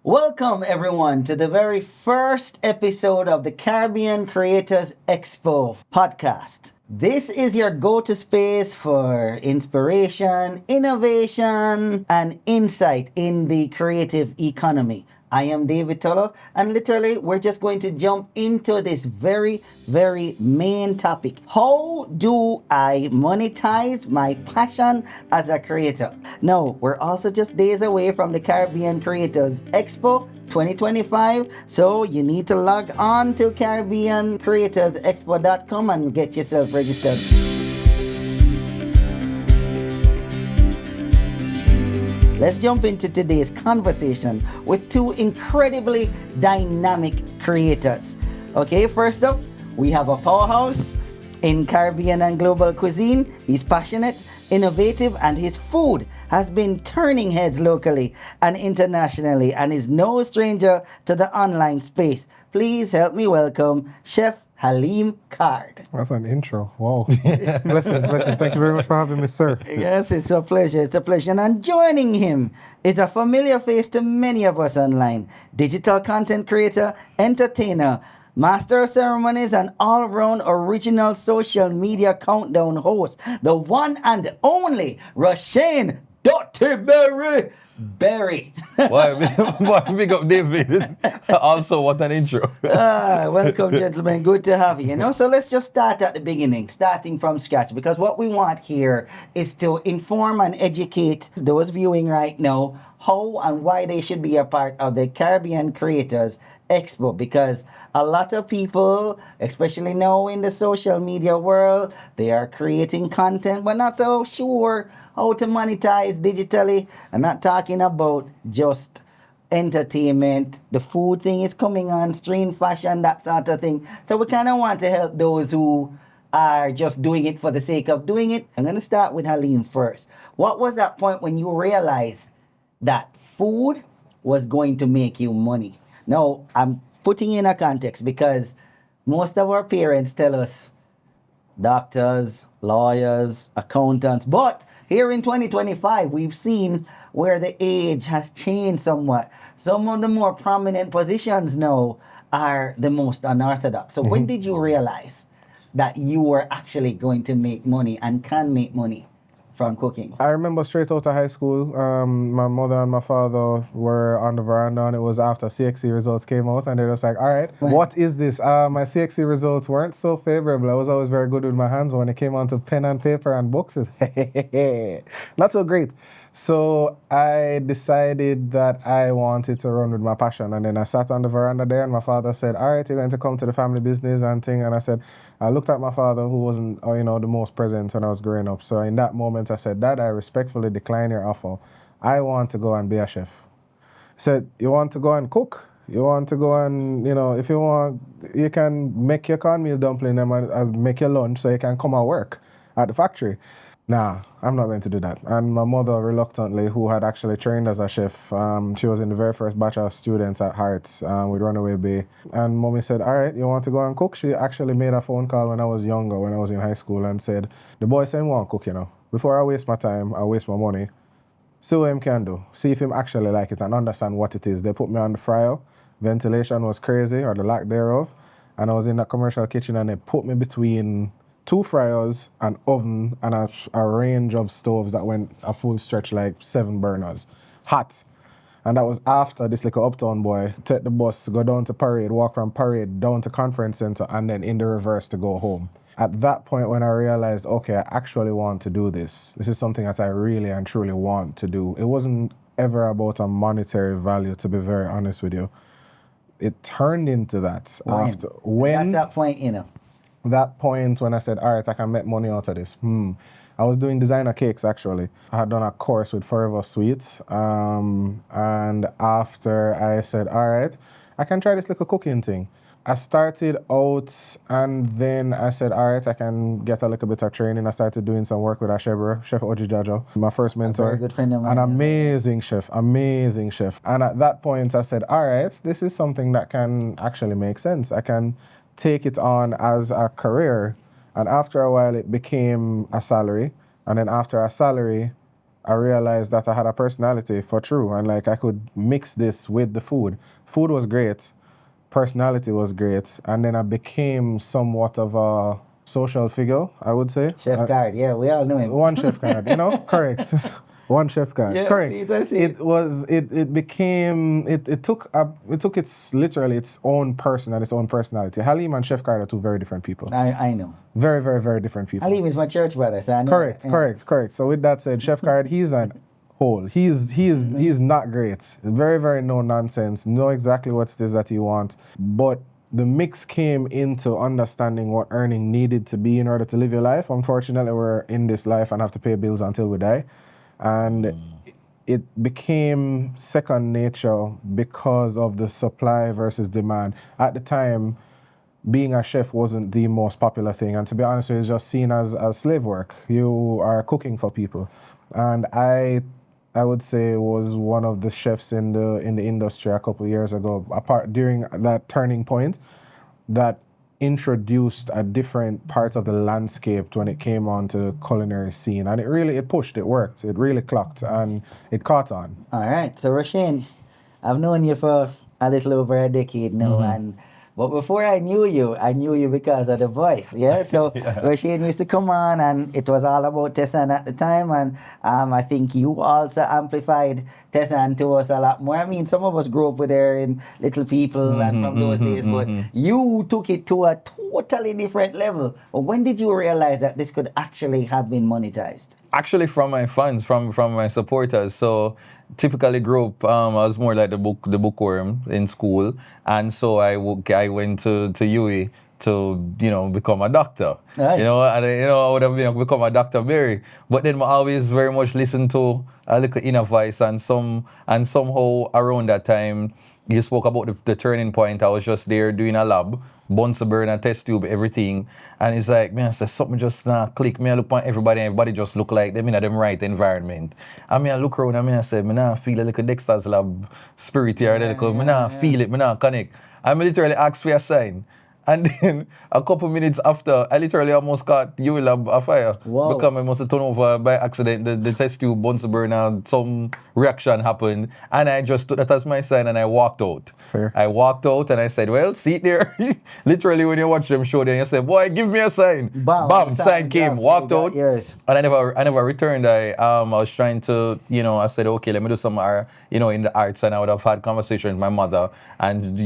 Welcome, everyone, to the very first episode of the Caribbean Creators Expo podcast. This is your go-to space for inspiration, innovation, and insight in the creative economy. I am David Tulloch, and literally, we're just going to jump into this very main topic. How do I monetize my passion as a creator? Now, we're also just days away from the Caribbean Creators Expo 2025, so you need to log on to CaribbeanCreatorsExpo.com and get yourself registered. Let's jump into today's conversation with two incredibly dynamic creators. Okay, first up, we have a powerhouse in Caribbean and global cuisine. He's passionate, innovative, and his food has been turning heads locally and internationally and is no stranger to the online space. Please help me welcome Chef Haleem Card. That's an intro. Wow. Blessings. Thank you very much for having me, sir. Yes, it's a pleasure. And joining him is a familiar face to many of us online. Digital content creator, entertainer, master of ceremonies, and all-round original social media countdown host. The one and only Rashane Dutty Berry. Why big up David? Also, what an intro. Welcome, gentlemen. Good to have you. So let's just start at the beginning, starting from scratch, because what we want here is to inform and educate those viewing right now how and why they should be a part of the Caribbean Creators Expo, because a lot of people, especially now in the social media world, they are creating content but not so sure how to monetize digitally. I'm not talking about just entertainment. The food thing is coming on, stream fashion, that sort of thing. So we kind of want to help those who are just doing it for the sake of doing it. I'm going to start with Haleem first. What was that point when you realized that food was going to make you money? Now, I'm putting in a context because most of our parents tell us doctors, lawyers, accountants, but here in 2025, we've seen where the age has changed somewhat. Some of the more prominent positions now are the most unorthodox. So when did you realize that you were actually going to make money and can make money from cooking? I remember straight out of high school, my mother and my father were on the veranda, and it was after CXE results came out, and they were just like, all right, what is this? My CXE results weren't so favorable. I was always very good with my hands, but when it came on to pen and paper and books, not so great. So I decided that I wanted to run with my passion, and then I sat on the veranda there, and my father said, all right, you're going to come to the family business and thing, and I looked at my father, who wasn't, the most present when I was growing up. So in that moment, I said, Dad, I respectfully decline your offer. I want to go and be a chef. He said, you want to go and cook? You want to go and, if you want, you can make your cornmeal dumpling and make your lunch so you can come and work at the factory. Nah, I'm not going to do that. And my mother, reluctantly, who had actually trained as a chef, she was in the very first batch of students at Hearts with Runaway Bay. And mommy said, all right, you want to go and cook? She actually made a phone call when I was younger, when I was in high school, and said, the boy said he want to cook, Before I waste my time, I waste my money. See what him can do. See if him actually like it and understand what it is. They put me on the fryer. Ventilation was crazy, or the lack thereof. And I was in that commercial kitchen, and they put me between 2 fryers, an oven, and a range of stoves that went a full stretch, like 7 burners. Hot. And that was after this little uptown boy take the bus, go down to Parade, walk from Parade down to Conference Center, and then in the reverse to go home. At that point when I realized, okay, I actually want to do this. This is something that I really and truly want to do. It wasn't ever about a monetary value, to be very honest with you. It turned into that. That's that point, That point when I said, all right, I can make money out of this. I was doing designer cakes, actually. I had done a course with Forever Sweets. And after I said, all right, I can try this little cooking thing. I started out, and then I said, all right, I can get a little bit of training. I started doing some work with Chef Oji Jajo, my first mentor. A very good friend of mine. An amazing chef. And at that point, I said, all right, this is something that can actually make sense. I can take it on as a career. And after a while, it became a salary. And then after a salary, I realized that I had a personality for true, and like I could mix this with the food. Food was great, personality was great, and then I became somewhat of a social figure, I would say. Chef Card, yeah, we all know him. One chef card, correct. One chef card, Yeah, correct. see, that's it. It became it took its literally its own person and its own personality. Haleem and Chef Card are two very different people. I know. Very, very, very different people. Haleem is my church brother, so I know. Correct, Yeah. correct. So with that said, Chef Card, he's an whole. He's not great. Very, very no nonsense. Know exactly what it is that he wants. But the mix came into understanding what earning needed to be in order to live your life. Unfortunately, we're in this life and have to pay bills until we die. And it became second nature because of the supply versus demand. At the time, being a chef wasn't the most popular thing, and to be honest with you, it's just seen as slave work. You are cooking for people, and I would say was one of the chefs in the industry a couple of years ago, apart during that turning point, that introduced a different part of the landscape when it came on to the culinary scene, and it pushed, it worked, it really clocked, and it caught on. All right, so Rasheen, I've known you for a little over a decade now, and but before I knew you because of the voice, yeah? So Rasheen used to come on, and it was all about Tessan at the time, and I think you also amplified Tessan to us a lot more. I mean, some of us grew up with her in Little People and from those days, but you took it to a totally different level. But when did you realize that this could actually have been monetized? Actually, from my fans, from my supporters. So typically grew up, I was more like the bookworm in school, and so I went to UE to become a doctor. Right. I would have become a Dr. Berry, but then I always very much listened to a little inner voice, and somehow around that time you spoke about the turning point. I was just there doing a lab, Bunsen burner, test tube, everything. And it's like, man, I said, something just click. Me, I look at everybody just look like them in them right environment. I mean, I look around and I say, I feel a little Dexter's Lab spirit here. I feel it, I connect. I literally asked for a sign. And then a couple minutes after, I literally almost caught UE Lab afire. Wow. Because I must have turned over by accident. The test tube, Bunsen burner, some reaction happened. And I just took that as my sign and I walked out. Fair. I walked out and I said, well, see it there. Literally when you watch them show there, you say, boy, give me a sign. Bam, sign came, walked out. Yours. And I never returned. I was trying to, I said, okay, let me do some in the arts, and I would have had conversation with my mother, and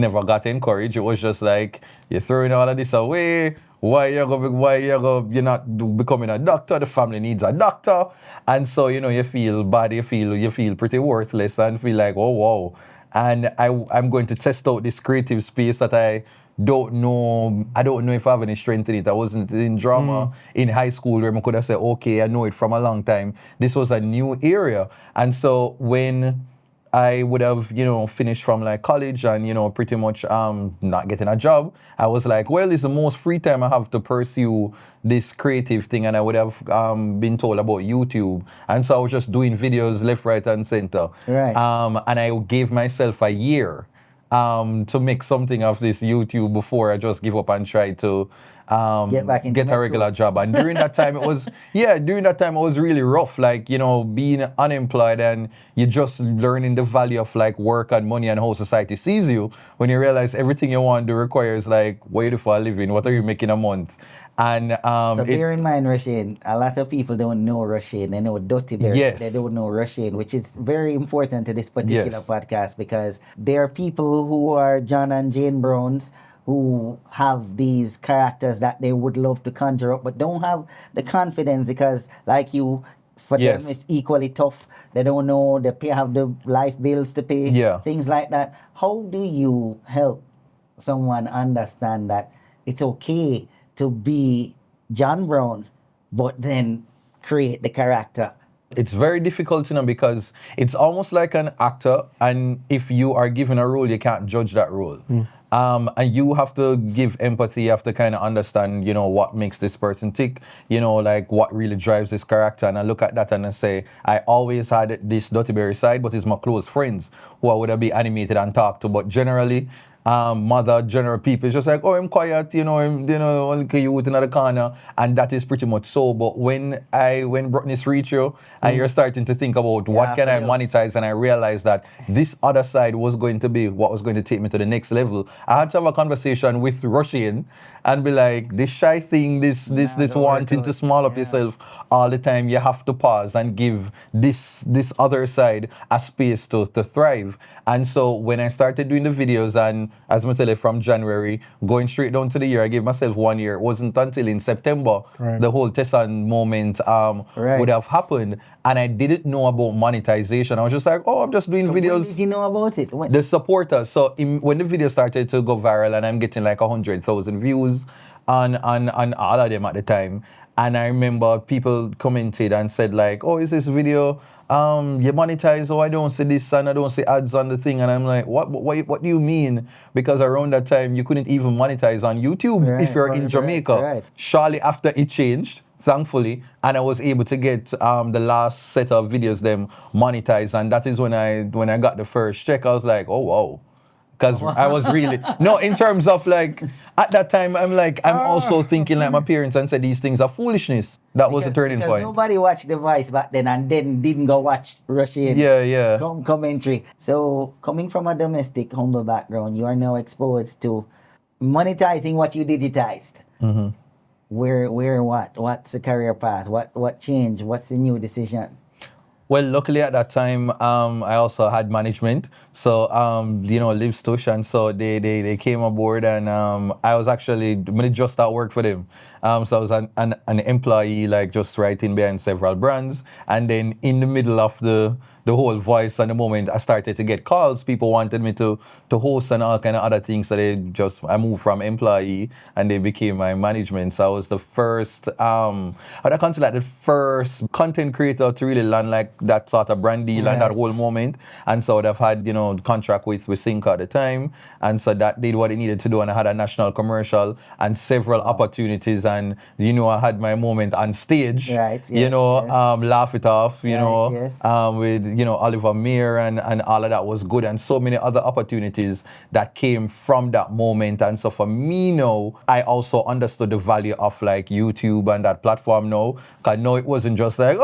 never got encouraged. It was just like, you're throwing all of this away. You're not becoming a doctor? The family needs a doctor. And so, you feel bad, you feel pretty worthless, and feel like, oh wow. And I'm going to test out this creative space that I don't know if I have any strength in it. I wasn't in drama in high school where I could have said, okay, I know it from a long time. This was a new area. And so when I would have, finished from like college and, pretty much not getting a job, I was like, well, it's the most free time I have to pursue this creative thing. And I would have been told about YouTube. And so I was just doing videos left, right, and center. Right. And I gave myself a year to make something of this YouTube before I just give up and try to get a regular job. And during that time it was really rough, like, being unemployed, and you're just learning the value of like work and money and how society sees you, when you realize everything you want to do requires like, what you do for a living, what are you making a month? And so bear in mind, Rasheen, a lot of people don't know Rasheen. They know Dutty Berry. Yes. They don't know Rasheen, which is very important to this particular podcast, because there are people who are John and Jane Browns who have these characters that they would love to conjure up, but don't have the confidence, because like you, for them it's equally tough. They don't know, they have the life bills to pay, things like that. How do you help someone understand that it's okay to be John Brown, but then create the character? It's very difficult, because it's almost like an actor, and if you are given a role, you can't judge that role. And you have to give empathy, you have to kind of understand, what makes this person tick, like what really drives this character. And I look at that and I say, I always had this Dutty Berry side, but it's my close friends who I would have been animated and talked to. But generally, mother, general people. It's just like, oh, I'm quiet, only youth in the corner, and that is pretty much so. But when brightness reach you, and you're starting to think about what can I monetize, and I realized that this other side was going to be what was going to take me to the next level. I had to have a conversation with Russian and be like, this shy thing, this wanting to small up yourself all the time, you have to pause and give this other side a space to thrive. And so when I started doing the videos, and as I said, from January going straight down to the year, I gave myself 1 year. It wasn't until in September the whole Tessan moment would have happened, and I didn't know about monetization. I was just like, oh, I'm just doing videos. When did you know about it? The supporters. So when the video started to go viral, and I'm getting like 100,000 views on all of them at the time, and I remember people commented and said like, oh, is this video you monetize? Oh, I don't see this and I don't see ads on the thing. And I'm like, what do you mean? Because around that time you couldn't even monetize on YouTube if you're in Jamaica. Shortly after it changed, thankfully, and I was able to get the last set of videos them monetized, and that is when I got the first check. I was like, oh wow. Because I was really, no, in terms of like, at that time, I'm also thinking like my parents and said these things are foolishness. That was a turning point. Nobody watched The Voice back then and then didn't go watch Russian commentary. So coming from a domestic, humble background, you are now exposed to monetizing what you digitized. Mm-hmm. What's the career path? What changed? What's the new decision? Well, luckily at that time, I also had management. So, Liv Stush, and so they came aboard, and I was actually, when I just started work for them. So I was an employee, like just writing behind several brands. And then in the middle of the whole Voice and the moment, I started to get calls. People wanted me to host and all kind of other things. So I moved from employee and they became my management. So I was the first, I'd consider like the first content creator to really land like that sort of brand deal and that whole moment. And so I've had, contract with Sync at the time. And so that did what it needed to do. And I had a national commercial and several opportunities. And, I had my moment on stage, laugh it off, with, Oliver Meir and all of that was good. And so many other opportunities that came from that moment. And so for me now, I also understood the value of like YouTube and that platform now. Because now it wasn't just like,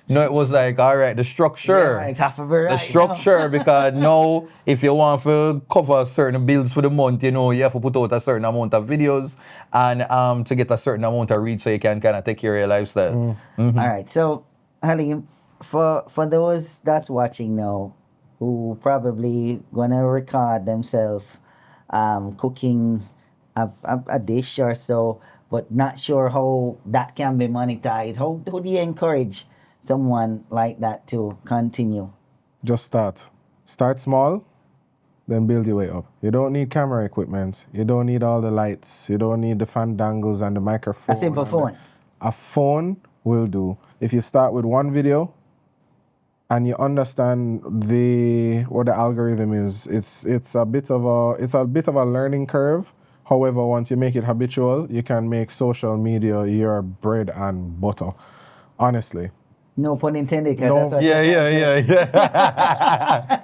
no, it was like, all right, the structure. Yeah, like half of it, the structure, because now, if you want to cover certain bills for the month, you have to put out a certain amount of videos and to get a certain amount of reach so you can kind of take care of your lifestyle. Mm-hmm. All right, so, Haleem, for those that's watching now, who probably going to record themselves cooking a dish or so, but not sure how that can be monetized, how do you encourage someone like that to continue? Just start. Start small, then build your way up. You don't need camera equipment. You don't need all the lights. You don't need the fandangles and the microphone. A simple phone. A phone will do. If you start with one video and you understand what the algorithm is, it's a bit of a learning curve. However, once you make it habitual, you can make social media your bread and butter. Honestly. No pun intended. No. That's Yeah.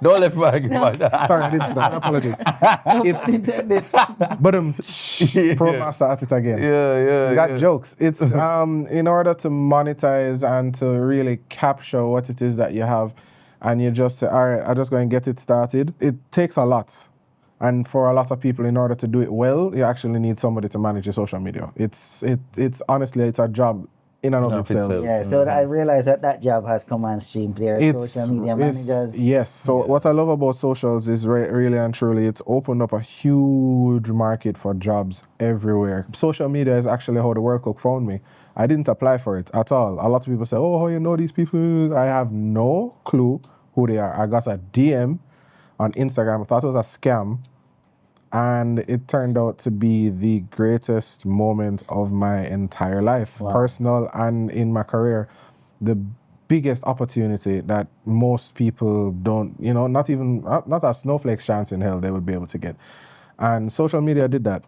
Don't let me Sorry, I didn't stop. Apologies. It's intended. But Probemaster at it again. Yeah. You got jokes. It's in order to monetize and to really capture what it is that you have, and you just say, all right, I'm just going to get it started. It takes a lot. And for a lot of people, in order to do it well, you actually need somebody to manage your social media. It's honestly, it's a job in and of itself. Yeah, so I realize that job has command stream there, social media managers. Yes, so what I love about socials is really and truly, it's opened up a huge market for jobs everywhere. Social media is actually how the World Cup found me. I didn't apply for it at all. A lot of people say, oh, how you know these people? I have no clue who they are. I got a DM on Instagram. I thought it was a scam. And it turned out to be the greatest moment of my entire life, personal and in my career. The biggest opportunity that most people don't, not a snowflake's chance in hell they would be able to get. And social media did that.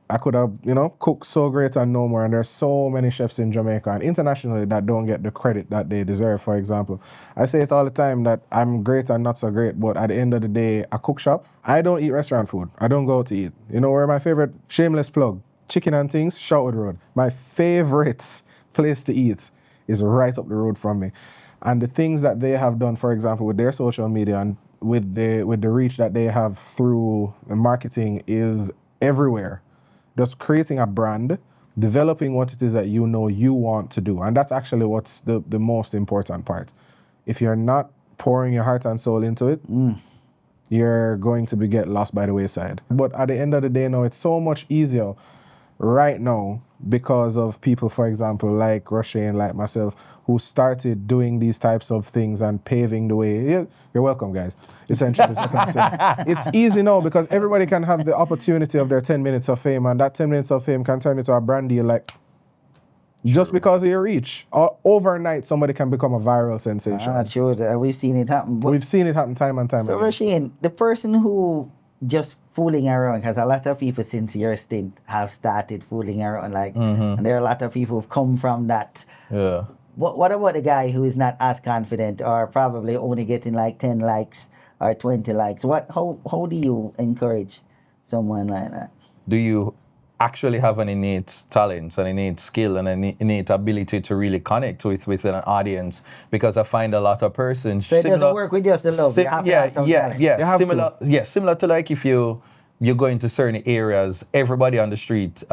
I could have, cooked so great and no more. And there's so many chefs in Jamaica and internationally that don't get the credit that they deserve, for example. I say it all the time that I'm great and not so great, but at the end of the day, I cook shop. I don't eat restaurant food. I don't go out to eat. You know where my favorite, shameless plug, Chicken and Things, Shoutwood Road. My favorite place to eat is right up the road from me. And the things that they have done, for example, with their social media and with the reach that they have through the marketing is everywhere. Just creating a brand, developing what it is that you know you want to do. And that's actually what's the most important part. If you're not pouring your heart and soul into it, you're going to get lost by the wayside. But at the end of the day, now it's so much easier right now because of people, for example, like Roshane, like myself, who started doing these types of things and paving the way. Yeah, you're welcome, guys. Essentially, is what I'm saying. It's easy now because everybody can have the opportunity of their 10 minutes of fame, and that 10 minutes of fame can turn into a brand deal, like, just because of your reach. Or overnight, somebody can become a viral sensation. Sure. We've seen it happen. We've seen it happen time and time So, again. Roshane, the person who just fooling around, because a lot of people since your stint have started fooling around, and there are a lot of people who've come from that. Yeah. What about the guy who is not as confident or probably only getting like 10 likes or 20 likes? How do you encourage someone like that? Do you actually have an innate talent, an innate skill, and an innate ability to really connect with an audience? Because I find a lot of persons. So it doesn't work with just the love. You have to have some talent. Similar to like if you go into certain areas, everybody on the street,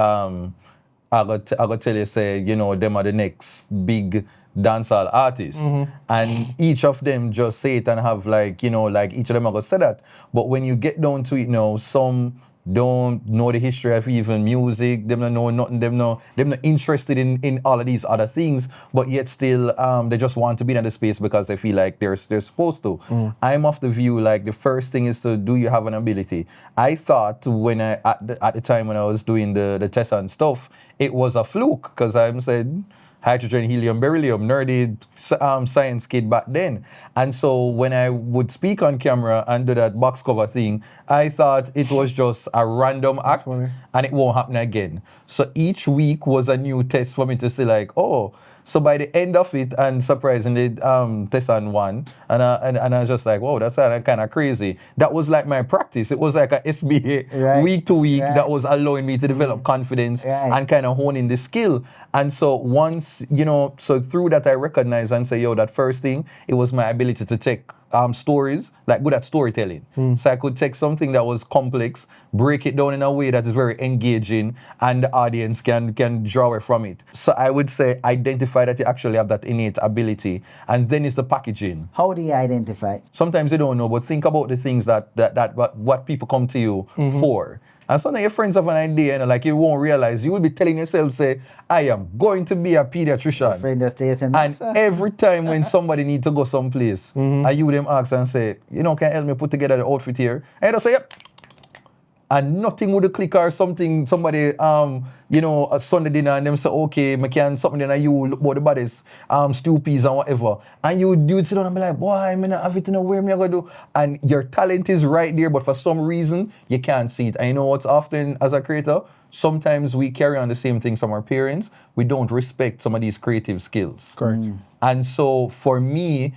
I got tell you, say, them are the next big dancehall artists. And each of them just say it and have like each of them are gonna say that. But when you get down to it some don't know the history of even music, them don't know nothing, them not interested in all of these other things, but yet still they just want to be in the space because they feel like they're supposed to. I'm of the view like the first thing is to, do you have an ability? I thought when at the time when I was doing the test and stuff, it was a fluke because I'm said hydrogen, helium, beryllium, nerdy science kid back then. And so when I would speak on camera and do that box cover thing, I thought it was just a random act and it won't happen again. So each week was a new test for me to say like, oh, so by the end of it, and surprisingly, test on one, and I was just like, whoa, that's kind of crazy. That was like my practice. It was like a SBA week to week that was allowing me to develop confidence and kind of hone in the skill. And so once, so through that I recognized and say, that first thing, it was my ability to take stories, like good at storytelling. So I could take something that was complex, break it down in a way that is very engaging, and the audience can draw it from it. So I would say identify that you actually have that innate ability, and then it's the packaging. How do you identify? Sometimes you don't know, but think about the things that what people come to you for. And sometimes your friends have an idea, like you won't realize. You will be telling yourself, say, I am going to be a pediatrician. And every time when somebody needs to go someplace, and you them ask and say, can you help me put together the outfit here? And they'll say, yep. And nothing would click or something, somebody, a Sunday dinner, and them say, okay, I can something then you look about the bodies, stew peas and whatever. And you sit down and be like, boy, I'm not have it in a way I'm gonna do. And your talent is right there, but for some reason, you can't see it. And you know what's often, as a creator, sometimes we carry on the same things from our parents. We don't respect some of these creative skills. Correct. And so for me,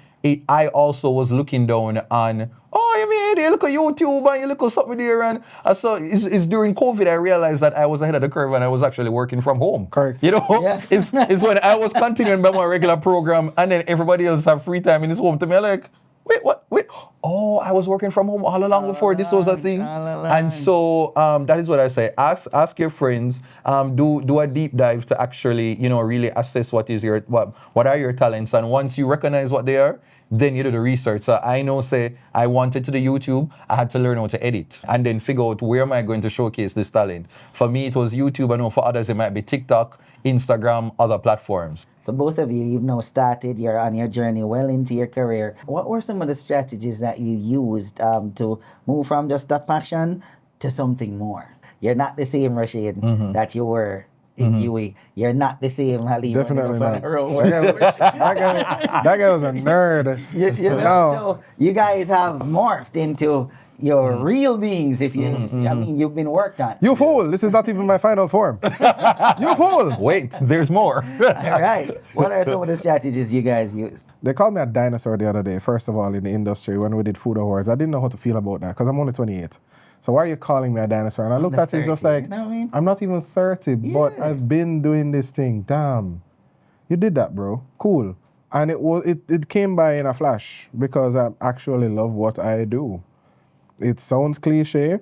I also was looking down on, you mean, you look at YouTube and you look at something there. And so it's during COVID I realized that I was ahead of the curve and I was actually working from home. Correct. It's when I was continuing by my regular program and then everybody else have free time in his home to me. I'm like, wait. Oh, I was working from home all along before this was a thing. And so that is what I say. Ask your friends, do a deep dive to actually, really assess what are your talents. And once you recognize what they are, then you do the research. So I know, say, I wanted to do YouTube, I had to learn how to edit and then figure out where am I going to showcase this talent. For me, it was YouTube. I know for others, it might be TikTok, Instagram, other platforms. So both of you've now started, you're on your journey well into your career. What were some of the strategies that you used to move from just a passion to something more? You're not the same Roshane that you were in UAE. You're not the same Haleem. Definitely not. That guy was a nerd. So you guys have morphed into your real beings. If you, I mean, you've been worked on. You fool! This is not even my final form. You fool! Wait, there's more. All right. What are some of the strategies you guys used? They called me a dinosaur the other day, first of all, in the industry when we did food awards. I didn't know how to feel about that because I'm only 28. So why are you calling me a dinosaur? And I looked at it just 30, like, you know what I mean? I'm not even 30, but Yeah. I've been doing this thing. Damn. You did that, bro. Cool. And it came by in a flash because I actually love what I do. It sounds cliche,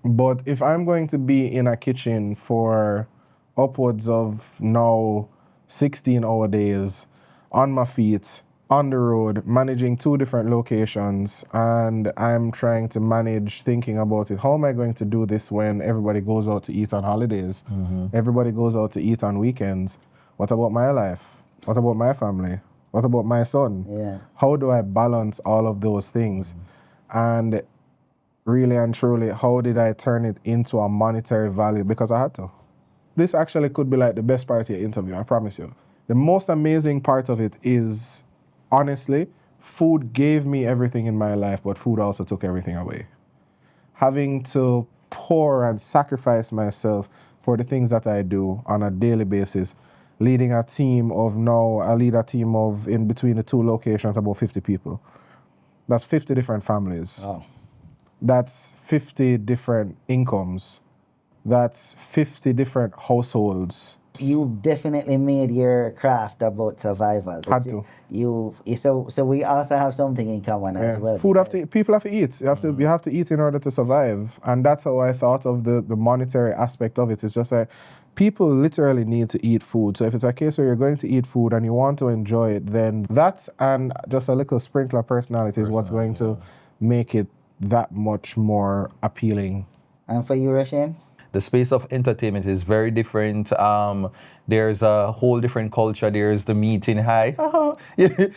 but if I'm going to be in a kitchen for upwards of now 16-hour days, on my feet, on the road, managing 2 different locations, and I'm trying to manage thinking about it, how am I going to do this when everybody goes out to eat on holidays? Everybody goes out to eat on weekends. What about my life? What about my family? What about my son? Yeah. How do I balance all of those things? And really and truly, how did I turn it into a monetary value? Because I had to. This actually could be like the best part of your interview, I promise you. The most amazing part of it is, honestly, food gave me everything in my life, but food also took everything away. Having to pour and sacrifice myself for the things that I do on a daily basis, leading a team of now, I lead a team of, in between the 2 locations, about 50 people. That's 50 different families. Oh. That's 50 different incomes. That's 50 different households. You definitely made your craft about survival. Had to. So we also have something in common as well. Food people have to eat. You have to eat in order to survive. And that's how I thought of the monetary aspect of it. It's just like people literally need to eat food. So if it's a case where you're going to eat food and you want to enjoy it, then that and just a little sprinkle of personality is what's going to make it that much more appealing. And for you, Rashan? The space of entertainment is very different. There's a whole different culture. There's the meeting high. You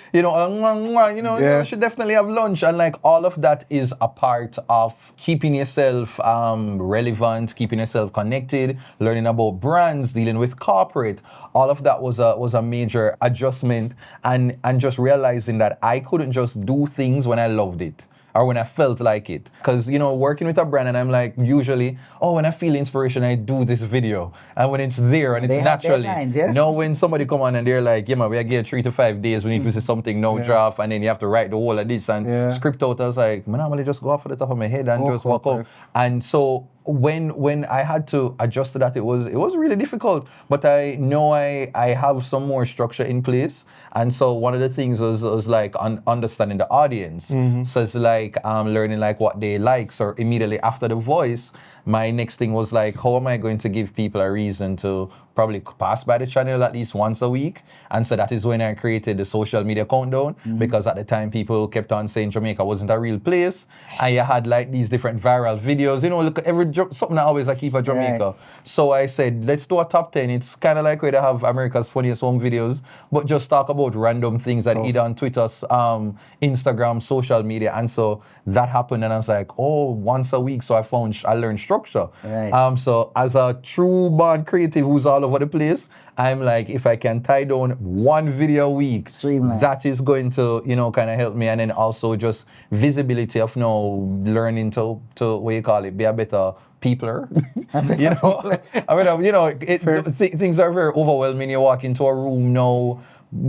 should definitely have lunch. And like all of that is a part of keeping yourself relevant, keeping yourself connected, learning about brands, dealing with corporate. All of that was a major adjustment and just realizing that I couldn't just do things when I loved it. Or when I felt like it. Because, working with a brand and I'm like, usually, when I feel inspiration, I do this video. And when it's there and it's naturally. Deadlines, yeah? No, when somebody come on and they're like, yeah, man, we get 3 to 5 days, we need to see something, no draft, and then you have to write the whole of this and script out. I was like, man, I'm going to just go off of the top of my head and just walk out. And so when I had to adjust to that, it was really difficult. But I know I have some more structure in place. And so one of the things was like understanding the audience. So it's like learning like what they like. So immediately after the voice, my next thing was like, how am I going to give people a reason to probably pass by the channel at least once a week? And so that is when I created the social media countdown, because at the time people kept on saying Jamaica wasn't a real place. And you had like these different viral videos, look at something I always like keep at Jamaica. Right. So I said, let's do a top 10. It's kind of like where they have America's Funniest Home Videos, but just talk about random things that either on Twitter, Instagram, social media. And so that happened and I was like, once a week. So I learned structure. Right. So as a true born creative who's all over the place, I'm like, if I can tie down 1 video a week, streamline. That is going to, kind of help me. And then also just visibility of learning to what you call it, be a better peopler. Things are very overwhelming. You walk into a room now,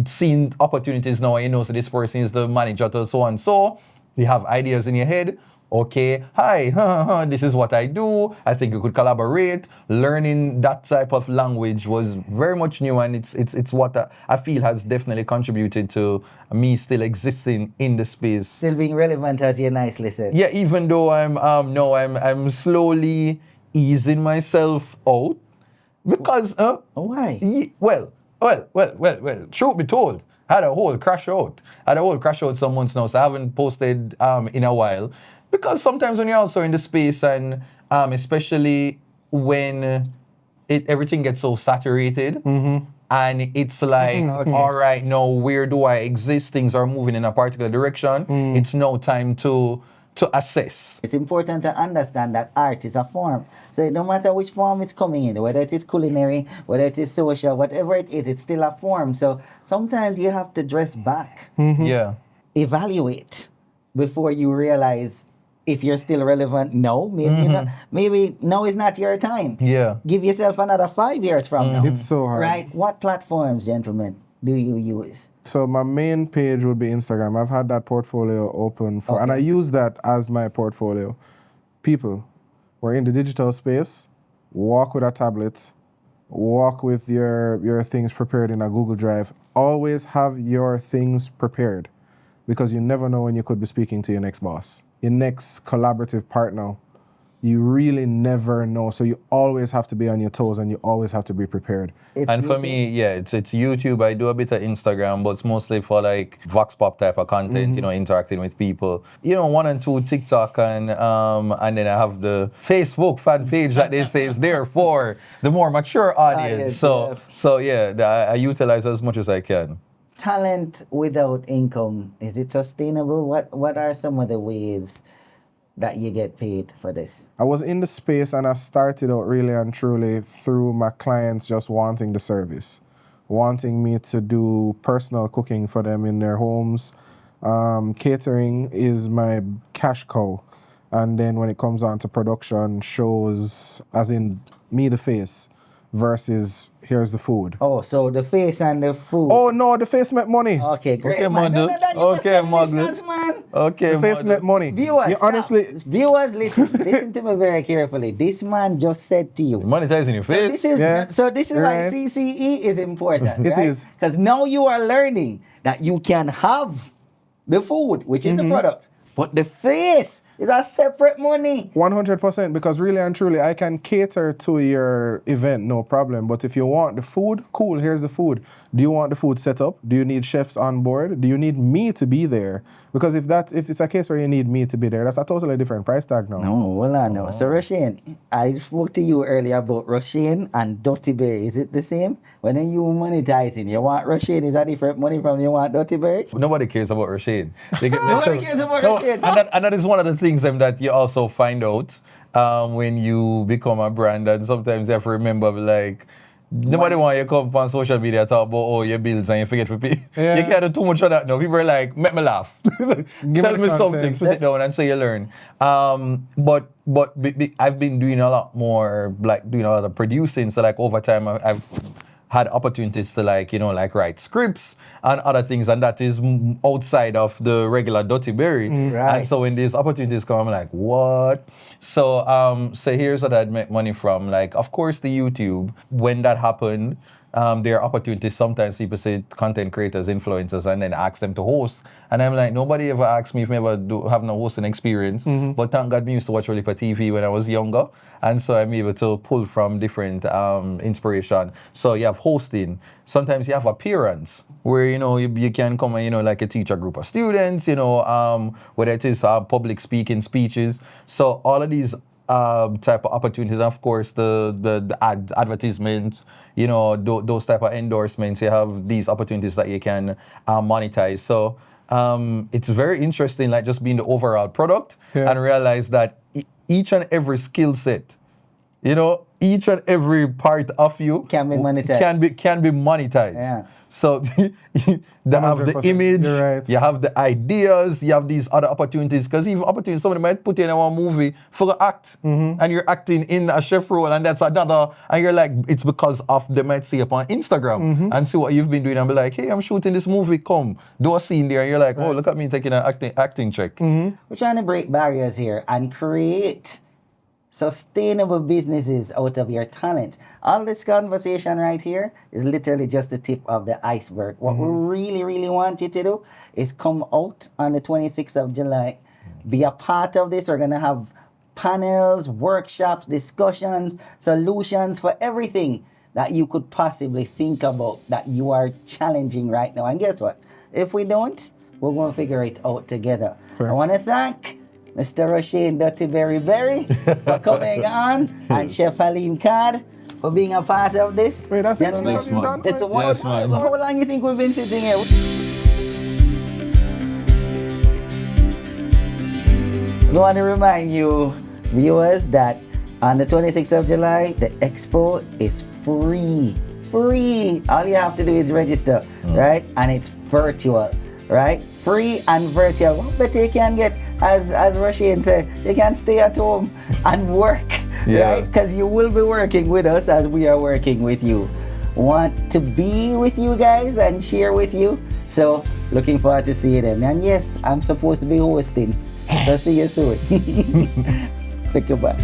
seeing opportunities now, so this person is the manager to so and so. You have ideas in your head. Okay, hi, this is what I do. I think we could collaborate. Learning that type of language was very much new, and it's what I feel has definitely contributed to me still existing in the space. Still being relevant, as you nicely said. Yeah, even though I'm slowly easing myself out because why? Well. Truth be told, I had a whole crash out some months now, so I haven't posted in a while. Because sometimes when you're also in the space and especially when everything gets so saturated and it's like, all right, now where do I exist? Things are moving in a particular direction. It's now time to assess. It's important to understand that art is a form. So no matter which form it's coming in, whether it is culinary, whether it is social, whatever it is, it's still a form. So sometimes you have to dress back. Yeah. Evaluate before you realize if you're still relevant, no. Maybe not, maybe now is not your time. Yeah. Give yourself another 5 years from now. It's so hard. Right? What platforms, gentlemen, do you use? So my main page would be Instagram. I've had that portfolio open for, and I use that as my portfolio. People, we're in the digital space. Walk with a tablet. Walk with your things prepared in a Google Drive. Always have your things prepared, because you never know when you could be speaking to your next boss, your next collaborative partner. You really never know. So you always have to be on your toes, and you always have to be prepared. And for me, yeah, it's YouTube. I do a bit of Instagram, but it's mostly for like vox pop type of content, you know, interacting with people. You know, 1 and 2 TikTok, and then I have the Facebook fan page that they say is there for the more mature audience. I utilize as much as I can. Talent without income, is it sustainable? What are some of the ways that you get paid for this? I was in the space, and I started out really and truly through my clients just wanting the service, wanting me to do personal cooking for them in their homes. Catering is my cash cow. And then when it comes on to production, shows, as in me the face versus here's the food. Oh, so the face and the food. Oh no, the face make money. Okay, great. Okay, man. Muggle. Okay, Muggle. Man. Okay, The face make money. Viewers, You honestly, viewers, listen to me very carefully. This man just said to you. Monetizing your face. So this is why Right. CCE is important, It right? is. Because now you are learning that you can have the food, which is the product, but the face is a separate money. 100%, because really and truly, I can cater to your event, no problem. But if you want the food, cool, here's the food. Do you want the food set up? Do you need chefs on board? Do you need me to be there? Because if it's a case where you need me to be there, that's a totally different price tag now. No, well, I know. So, Roshane, I spoke to you earlier about Roshane and Dutty Berry. Is it the same? When you monetizing, you want Roshane, is that different money from you want Dutty Berry? Nobody cares about Rashid. Nobody cares about Rashid. And that is one of the things that you also find out when you become a brand, and sometimes you have to remember, like, nobody want you to come on social media talk about your bills and you forget to pay. Yeah. You can't do too much of that now. People are like, make me laugh. Tell me me the something, content. spit it down and so you learn. But I've been doing a lot more, like doing a lot of producing. So like over time I've had opportunities to write scripts and other things, and that is outside of the regular Dutty Berry. Right. And so when these opportunities come, I'm like, what? So here's what I'd make money from. Like, of course, the YouTube. When that happened, there are opportunities. Sometimes people say content creators, influencers, and then ask them to host. And I'm like, nobody ever asked me if I ever have no hosting experience. But thank God, me used to watch really for TV when I was younger. And so I'm able to pull from different inspiration. So you have hosting. Sometimes you have appearance where, you can come and, like you teach a group of students, whether it is public speaking speeches. So all of these type of opportunities, of course, the advertisements, those type of endorsements, you have these opportunities that you can monetize. So it's very interesting, like just being the overall product and realize that each and every skill set, each and every part of you Can be monetized. Can be monetized. Yeah. So you have the 100%. image, You're right. you have the ideas, you have these other opportunities. Because even opportunities, somebody might put you in one movie for the act, and you're acting in a chef role, and that's another. And you're like, it's because of they might see up on Instagram and see what you've been doing, and be like, hey, I'm shooting this movie. Come, do a scene there, and you're like, oh, look at me taking an acting check. We're trying to break barriers here and create sustainable businesses out of your talent. All this conversation right here is literally just the tip of the iceberg. What we really, really want you to do is come out on the 26th of July. Be a part of this. We're going to have panels, workshops, discussions, solutions for everything that you could possibly think about that you are challenging right now. And guess what? If we don't, we're going to figure it out together. Fair. I want to thank Mr. Roshane Dutty Berry for coming on, and Chef Haleem Card for being a part of this. Wait, that's it? Gentlemen, That's you done? it's Yes, man. how long you think we've been sitting here? I want to remind you, viewers, that on the 26th of July, the expo is free. Free. All you have to do is register, right? And it's virtual, right? Free and virtual. What better you can get as Rasheen said, you can stay at home and work, right? Because you will be working with us as we are working with you. Want to be with you guys and share with you. So looking forward to see you then. And yes, I'm supposed to be hosting. So see you soon. Click your back.